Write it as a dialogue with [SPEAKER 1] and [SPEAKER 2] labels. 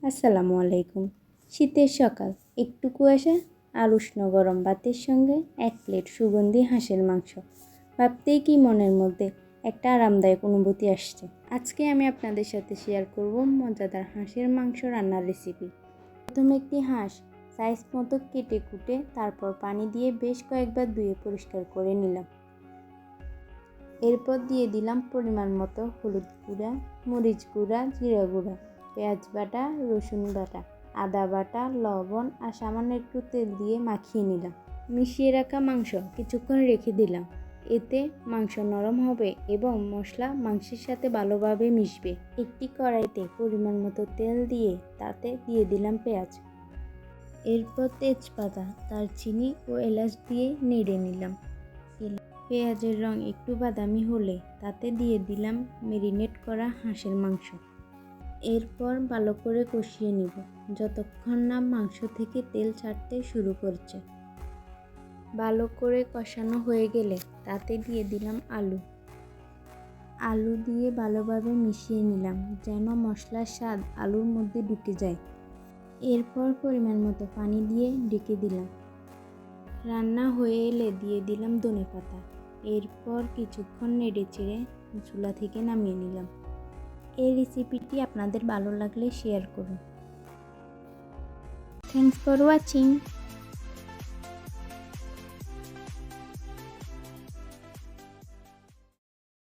[SPEAKER 1] আসসালামু আলাইকুম। শীতের সকাল, একটু কুয়াশা আর উষ্ণ গরম ভাতের সঙ্গে এক প্লেট সুগন্ধি হাঁসের মাংস। ভাবতেই কি মনের মধ্যে একটা আরামদায়ক অনুভূতি আসছে। আজকে আমি আপনাদের সাথে শেয়ার করব মজাদার হাঁসের মাংস রান্নার রেসিপি। প্রথমে একটি হাঁস সাইজ মতো কেটে কুটে তারপর পানি দিয়ে বেশ কয়েকবার ধুয়ে পরিষ্কার করে নিলাম। এরপর দিয়ে দিলাম পরিমাণ মতো হলুদ গুঁড়া, মরিচ গুঁড়া, জিরা গুঁড়া, পেঁয়াজ বাটা, রসুন বাটা, আদা বাটা, লবণ আর সামান্য একটু তেল দিয়ে মাখিয়ে নিলাম। মিশিয়ে রাখা মাংস কিছুক্ষণ রেখে দিলাম। এতে মাংস নরম হবে এবং মশলা মাংসের সাথে ভালোভাবে মিশবে। একটি কড়াইতে পরিমাণ মতো তেল দিয়ে তাতে দিয়ে দিলাম পেঁয়াজ। এরপর তেজপাতা, দারচিনি ও এলাচ দিয়ে নেড়ে নিলাম। পেঁয়াজের রং একটু বাদামি হলে তাতে দিয়ে দিলাম ম্যারিনেট করা হাঁসের মাংস। এরপর ভালো করে কষিয়ে নিব যতক্ষণ না মাংস থেকে তেল ছাড়তে শুরু করছে। ভালো করে কষানো হয়ে গেলে তাতে দিয়ে দিলাম আলু দিয়ে ভালোভাবে মিশিয়ে নিলাম যেন মশলার স্বাদ আলুর মধ্যে ঢুকে যায়। এরপর পরিমাণ মতো পানি দিয়ে ঢেকে দিলাম। রান্না হয়ে এলে দিয়ে দিলাম ধনেপাতা। এরপর কিছুক্ষণ নেড়ে চেড়ে চুলা থেকে নামিয়ে নিলাম। এই রেসিপিটি আপনাদের ভালো লাগলে শেয়ার করুন। Thanks for watching.